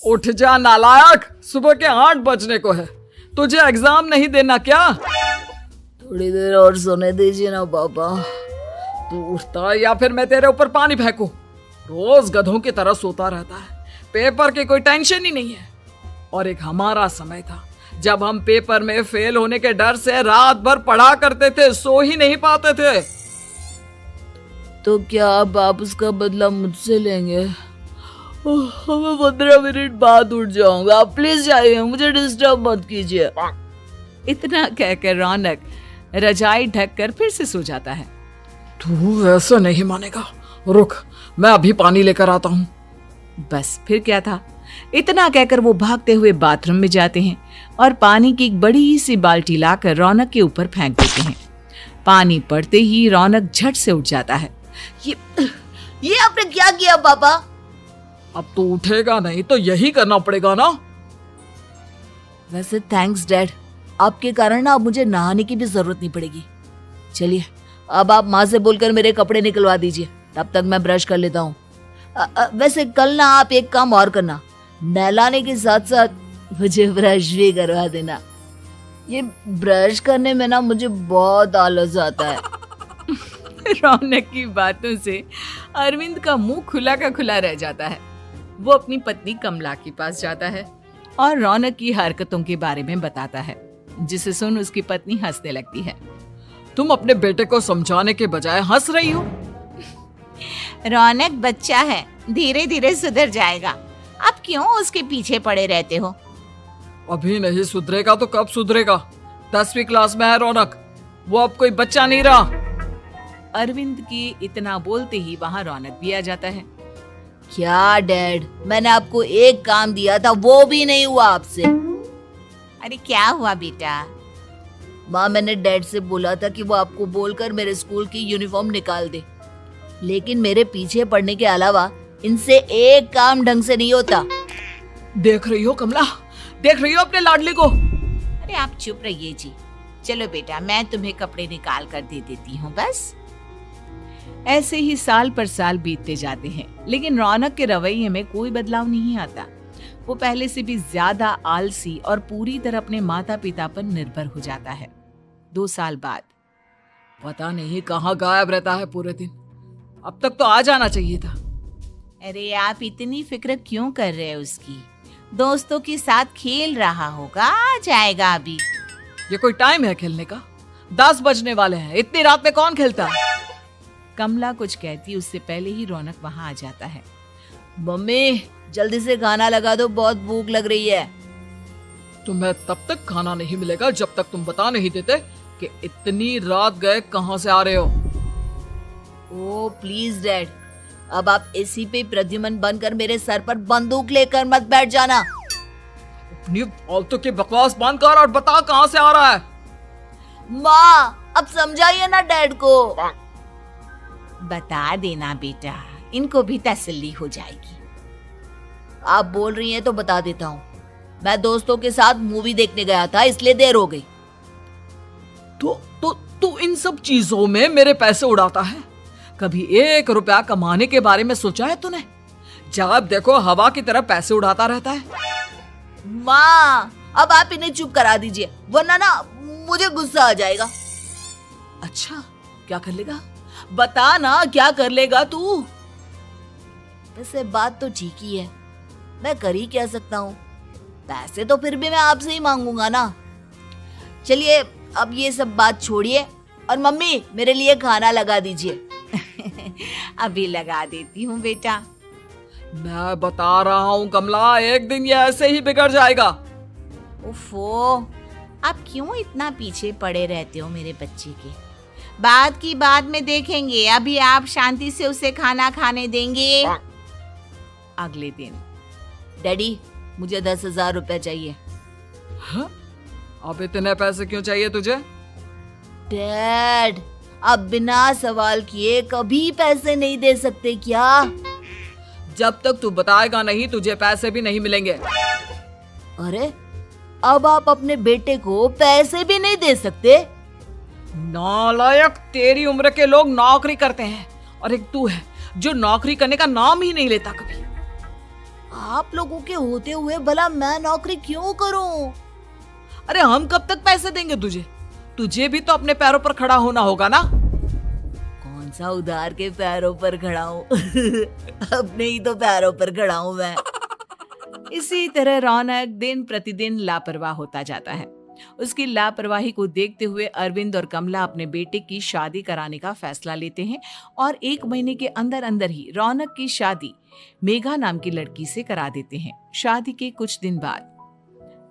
उठ जा नालायक, सुबह के 8 बजने को है। तुझे एग्जाम नहीं देना क्या? थोड़ी देर और सोने दीजिए ना पापा। तू उठता या फिर मैं तेरे ऊपर पानी फेंकूं? रोज गधों की तरह सोता रहता है, पेपर की कोई टेंशन ही नहीं है। और एक हमारा समय था जब हम पेपर में फेल होने के डर से रात भर पढ़ा करते थे, सो ही नहीं पाते थे। तो क्या अब आप उसका बदला मुझसे लेंगे? मैं 15 मिनट बाद उठ जाऊंगा, आप प्लीज जाइए, मुझे डिस्टर्ब मत कीजिए। इतना कहकर रौनक रजाई ढककर फिर से सो जाता है। तू ऐसा नहीं मानेगा, रुक मैं अभी पानी लेकर आता हूँ। बस फिर क्या था, इतना कहकर वो भागते हुए बाथरूम में जाते हैं और पानी की एक बड़ी सी बाल्टी लाकर रौनक के ऊपर फेंक देते हैं। पानी पड़ते ही रौनक झट से उठ जाता है। ये आपने क्या किया पापा? अब तो उठेगा नहीं तो यही करना पड़ेगा ना। वैसे थैंक्स डैड, आपके कारण ना अब मुझे नहाने की भी जरूरत नहीं पड़ेगी। चलिए अब आप माँ से बोलकर मेरे कपड़े निकलवा दीजिए, तब तक मैं ब्रश कर लेता हूँ। वैसे कल ना आप एक काम और करना, नहलाने के साथ साथ मुझे ब्रश भी करवा देना। ये ब्रश करने में ना मुझे बहुत आलस आता है। रौनक की बातों से अरविंद का मुंह खुला का खुला रह जाता है। वो अपनी पत्नी कमला के पास जाता है और रौनक की हरकतों के बारे में बताता है, जिसे सुन उसकी पत्नी हंसने लगती है। तुम अपने बेटे को समझाने के बजाय हंस रही हो। रौनक बच्चा है, धीरे धीरे सुधर जाएगा, आप क्यों उसके पीछे पड़े रहते हो? अभी नहीं सुधरेगा तो कब सुधरेगा? 10वीं क्लास में है रौनक, वो अब कोई बच्चा नहीं रहा। अरविंद की इतना बोलते ही वहाँ रौनक भी आ जाता है। क्या डैड, मैंने आपको एक काम दिया था, वो भी नहीं हुआ आपसे। अरे क्या हुआ बेटा? माँ, मैंने डैड से बोला था कि वो आपको बोलकर मेरे स्कूल की यूनिफॉर्म निकाल दे, लेकिन मेरे पीछे पड़ने के अलावा इनसे एक काम ढंग से नहीं होता। देख रही हो कमला, देख रही हो अपने लाडली को? अरे आप चुप रहिए जी। चलो बेटा, मैं तुम्हें कपड़े निकाल कर दे देती हूँ बस। ऐसे ही साल पर साल बीतते जाते हैं, लेकिन रौनक के रवैये में कोई बदलाव नहीं आता। वो पहले से भी ज्यादा आलसी और पूरी तरह अपने माता पिता पर निर्भर हो जाता है। 2 साल बाद पता नहीं कहाँ गायब रहता है पूरे दिन, अब तक तो आ जाना चाहिए था। अरे आप इतनी फिक्र क्यों कर रहे हो उसकी? दोस्तों के साथ खेल रहा होगा, आ जाएगा अभी। ये कोई टाइम है खेलने का? 10 बजने वाले हैं, इतनी रात में कौन खेलता है? कमला कुछ कहती उससे पहले ही रौनक वहाँ आ जाता है। मम्मी जल्दी से खाना लगा दो, बहुत भूख लग रही है। तुम्हें तब तक खाना नहीं मिलेगा जब तक तुम बता नहीं देते कि इतनी रात गए कहाँ से आ रहे हो। ओ प्लीज डैड, अब आप एसी पे प्रद्युमन बनकर मेरे सर पर बंदूक लेकर मत बैठ जाना। अपनी फालतू की बकवास बंद कर और बता कहाँ से आ रहा है। माँ अब समझाइए ना डैड को। बता देना बेटा, इनको भी तसल्ली हो जाएगी। आप बोल रही हैं तो बता देता हूँ, मैं दोस्तों के साथ मूवी देखने गया था, इसलिए देर हो गई। तो इन सब चीजों में मेरे पैसे उड़ाता है। कभी 1 रुपया कमाने के बारे में सोचा है तूने? जब देखो हवा की तरह पैसे उड़ाता रहता है। माँ अब आप इन्हें चुप करा दीजिए, वरना ना मुझे गुस्सा आ जाएगा। अच्छा क्या कर लेगा? बता ना क्या कर लेगा तू? वैसे बात तो ठीक ही है, मैं कर ही क्या सकता हूँ। पैसे तो फिर भी मैं आपसे ही मांगूंगा ना। चलिए अब ये सब बात छोड़िए और मम्मी मेरे लिए खाना लगा दीजिए। अभी लगा देती हूँ बेटा। मैं बता रहा हूँ कमला, एक दिन ये ऐसे ही बिगड़ जाएगा। उफ़ो, आप क्यों इतना पीछे पड़े रहते हो मेरे बच्चे के? बात की बाद में देखेंगे, अभी आप शांति से उसे खाना खाने देंगे। अगले दिन डैडी मुझे 10,000 रुपए चाहिए। हाँ? अब इतने पैसे क्यों चाहिए तुझे? डैड आप बिना सवाल किए कभी पैसे नहीं दे सकते क्या? जब तक तू बताएगा नहीं तुझे पैसे भी नहीं मिलेंगे। अरे अब आप अपने बेटे को पैसे भी नहीं दे सकते? नालायक, तेरी उम्र के लोग नौकरी करते हैं और एक तू है जो नौकरी करने का नाम ही नहीं लेता कभी। आप लोगों के होते हुए भला मैं नौकरी क्यों करूं? अरे हम कब तक पैसे देंगे तुझे? तुझे भी तो अपने पैरों पर खड़ा होना होगा ना। कौन सा उधार के पैरों पर खड़ा हूँ? अपने ही तो पैरों पर खड़ा हूँ मैं। इसी तरह रौनक दिन प्रतिदिन लापरवाह होता जाता है। उसकी लापरवाही को देखते हुए अरविंद और कमला अपने बेटे की शादी कराने का फैसला लेते हैं और 1 महीने के अंदर अंदर ही रौनक की शादी मेघा नाम की लड़की से करा देते हैं। शादी के कुछ दिन बाद,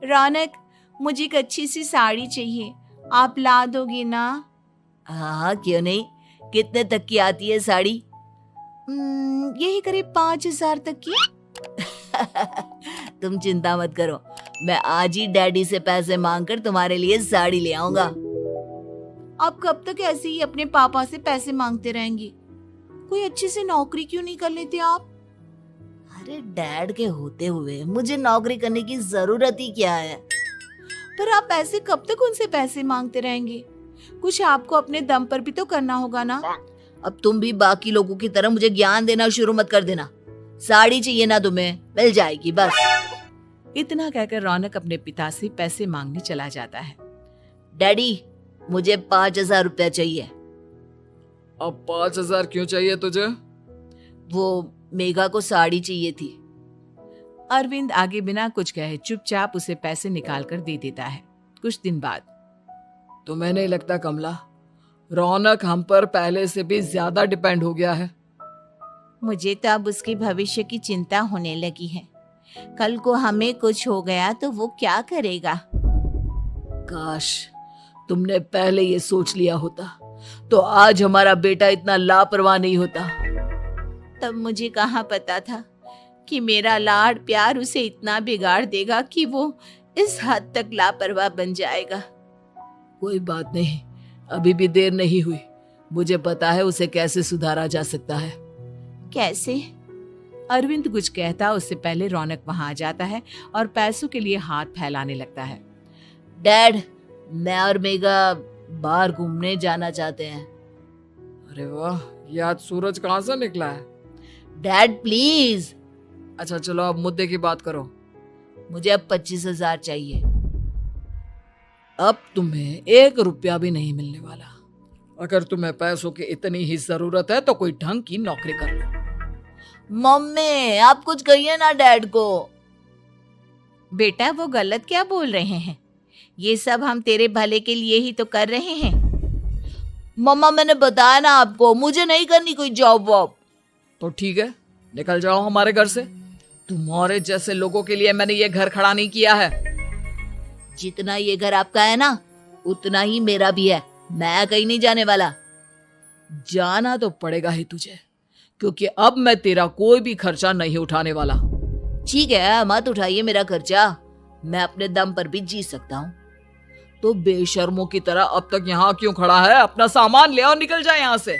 रौनक, मुझे एक अच्छी सी साड़ी चाहिए, आप ला दोगे ना? हाँ, क्यों नहीं। कितने तक की आती है साड़ी? यही करीब 5,000 तक की। तुम चिंता मत करो, मैं आज ही डैडी से पैसे मांगकर तुम्हारे लिए साड़ी ले आऊंगा। आप कब तक ऐसे ही अपने पापा से पैसे मांगते रहेंगे? कोई अच्छी सी नौकरी क्यों नहीं कर लेते आप? अरे डैड के होते हुए मुझे नौकरी करने की जरूरत ही क्या है? पर आप ऐसे कब तक उनसे पैसे मांगते रहेंगे? कुछ आपको अपने दम पर भी तो करना होगा ना। अब तुम भी बाकी लोगों की तरह मुझे ज्ञान देना शुरू मत कर देना। साड़ी चाहिए ना तुम्हें, मिल जाएगी बस। इतना कहकर रौनक अपने पिता से पैसे मांगने चला जाता है। डैडी, मुझे 5,000 रुपया चाहिए। अब 5,000 क्यों चाहिए तुझे? वो मेघा को साड़ी चाहिए थी। अरविंद आगे बिना कुछ कहे चुपचाप उसे पैसे निकाल कर दे देता है। कुछ दिन बाद, तुम्हें नहीं लगता कमला, रौनक हम पर पहले से भी ज्यादा डिपेंड हो गया है? मुझे तो अब उसके भविष्य की चिंता होने लगी है। कल को हमें कुछ हो गया तो वो क्या करेगा? काश तुमने पहले ये सोच लिया होता तो आज हमारा बेटा इतना लापरवाह नहीं होता। तब मुझे कहाँ पता था कि मेरा लाड प्यार उसे इतना बिगाड़ देगा कि वो इस हद तक लापरवाह बन जाएगा। कोई बात नहीं, अभी भी देर नहीं हुई। मुझे पता है उसे कैसे सुधारा जा सकता है। कैसे? अरविंद कुछ कहता उससे पहले रौनक वहां आ जाता है और पैसों के लिए हाथ फैलाने लगता है। डैड, मैं और मेघा बाहर घूमने जाना चाहते हैं। अरे वाह, ये आज सूरज कहाँ से निकला है? Dad please. अच्छा चलो अब मुद्दे की बात करो। मुझे अब 25,000 चाहिए। अब तुम्हें 1 रुपया भी नहीं मिलने वाला। अगर तुम्हें पैसों की इतनी ही जरूरत है तो कोई ढंग की नौकरी कर लो। मम्मी, आप कुछ कहिए ना डैड को। बेटा, वो गलत क्या बोल रहे हैं? ये सब हम तेरे भले के लिए ही तो कर रहे हैं। मम्मा, मैंने बताया ना आपको, मुझे नहीं करनी कोई जॉब वॉब। तो ठीक है, निकल जाओ हमारे घर से। तुम्हारे जैसे लोगों के लिए मैंने ये घर खड़ा नहीं किया है। जितना ये घर आपका है ना, उतना ही मेरा भी है। मैं कहीं नहीं जाने वाला। जाना तो पड़ेगा ही तुझे, क्योंकि अब मैं तेरा कोई भी खर्चा नहीं उठाने वाला। ठीक है, मत उठाइए मेरा खर्चा, मैं अपने दम पर भी जी सकता हूँ। तो बेशर्मों की तरह अब तक यहाँ क्यों खड़ा है? अपना सामान ले और निकल जाए यहाँ से।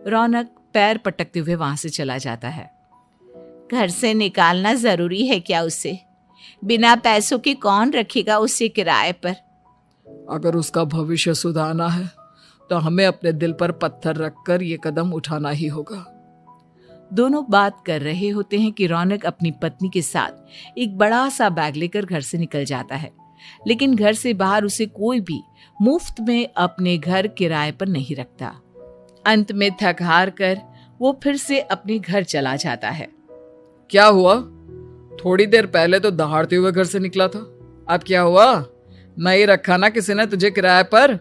रौनक पैर पटकते हुए वहां से चला जाता है। घर से निकालना जरूरी है क्या उसे? बिना पैसों के कौन रखेगा उसे किराए पर? अगर उसका भविष्य सुधारना है तो हमें अपने दिल पर पत्थर रखकर ये कदम उठाना ही होगा। दोनों बात कर रहे होते हैं कि रौनक अपनी पत्नी के साथ एक बड़ा सा बैग लेकर घर से निकल जाता है, लेकिन घर से बाहर उसे कोई भी मुफ्त में अपने घर किराए पर नहीं रखता। अंत में थक हार कर वो फिर से अपने घर चला जाता है। क्या हुआ? थोड़ी देर पहले तो दहाड़ते हुए घर से निकला था, अब क्या हुआ? नहीं रखा ना किसी ने तुझे किराए पर?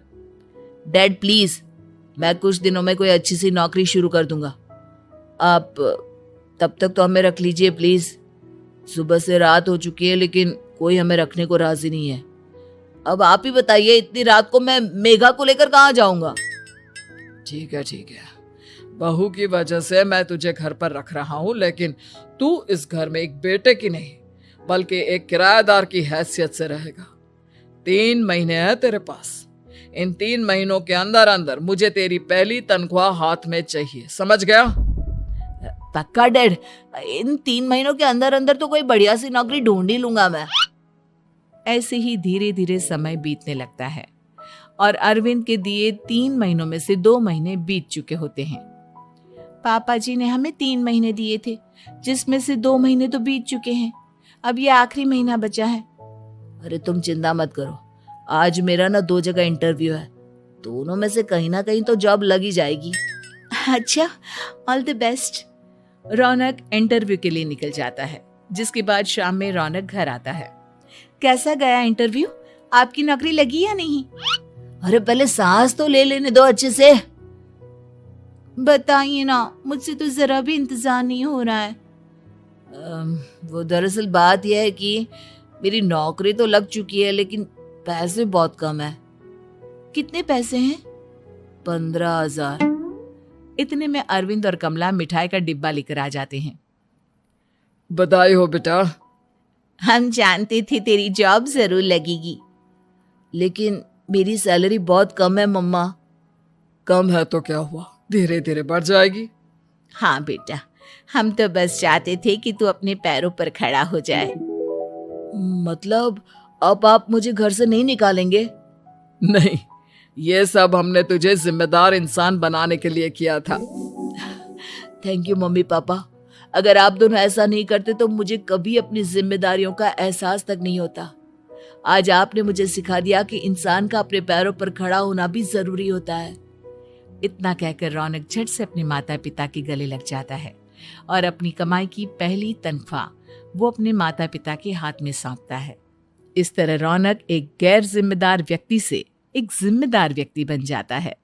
डैड प्लीज, मैं कुछ दिनों में कोई अच्छी सी नौकरी शुरू कर दूंगा। आप तब तक तो हमें रख लीजिए प्लीज। सुबह से रात हो चुकी है लेकिन कोई हमें रखने को राजी नहीं है। अब आप ही बताइए, इतनी रात को मैं मेघा को लेकर कहाँ जाऊंगा? ठीक है ठीक है, बहू की वजह से मैं तुझे घर पर रख रहा हूँ, लेकिन तू इस घर में एक बेटे की नहीं बल्कि एक किराएदार की हैसियत से रहेगा। 3 महीने है तेरे पास। इन 3 महीनों के अंदर अंदर मुझे तेरी पहली तनख्वाह हाथ में चाहिए, समझ गया? पक्का डैड, इन 3 महीनों के अंदर अंदर तो कोई बढ़िया सी नौकरी ढूंढ ही लूंगा मैं। ऐसे ही धीरे धीरे समय बीतने लगता है और अरविंद के दिए 3 महीनों में से 2 महीने बीत चुके होते हैं। पापा जी ने हमें 3 महीने दिए थे, जिसमें से 2 महीने तो बीत चुके हैं। अब ये आखिरी महीना बचा है। अरे तुम चिंता मत करो, आज मेरा ना 2 जगह इंटरव्यू है, दोनों में से कहीं ना कहीं तो जॉब लग ही जाएगी। अच्छा, all the best. Raunak interview के लिए निकल जाता है, जिसके बाद शाम में रौनक घर आता है। कैसा गया इंटरव्यू? आपकी नौकरी लगी या नहीं? अरे पहले सांस तो ले लेने दो अच्छे से। बताइए ना, मुझसे तो जरा भी इंतजार नहीं हो रहा है। वो दरअसल बात यह है कि मेरी नौकरी तो लग चुकी है, लेकिन पैसे बहुत कम है। कितने पैसे हैं? 15,000। इतने में अरविंद और कमला मिठाई का डिब्बा लेकर आ जाते हैं। बधाई हो बेटा। हम जानते थे तेरी जॉब जरूर लगेगी। लेकिन मेरी सैलरी बहुत कम है मम्मा। कम है तो क्या हुआ, धीरे धीरे बढ़ जाएगी। हाँ बेटा, हम तो बस चाहते थे कि तू अपने पैरों पर खड़ा हो जाए। मतलब अब आप मुझे घर से नहीं निकालेंगे? नहीं, ये सब हमने तुझे जिम्मेदार इंसान बनाने के लिए किया था। Thank you mummy papa. अगर आप दोनों ऐसा नहीं करते तो मुझे कभी अपनी जिम्मेदारियों का एहसास तक नहीं होता। आज आपने मुझे सिखा दिया कि इंसान का अपने पैरों पर खड़ा होना भी जरूरी होता है। इतना कहकर रौनक झट से अपने माता पिता के गले लग जाता है और अपनी कमाई की पहली तनख्वाह वो अपने माता पिता के हाथ में सौंपता है। इस तरह रौनक एक गैर जिम्मेदार व्यक्ति से एक जिम्मेदार व्यक्ति बन जाता है।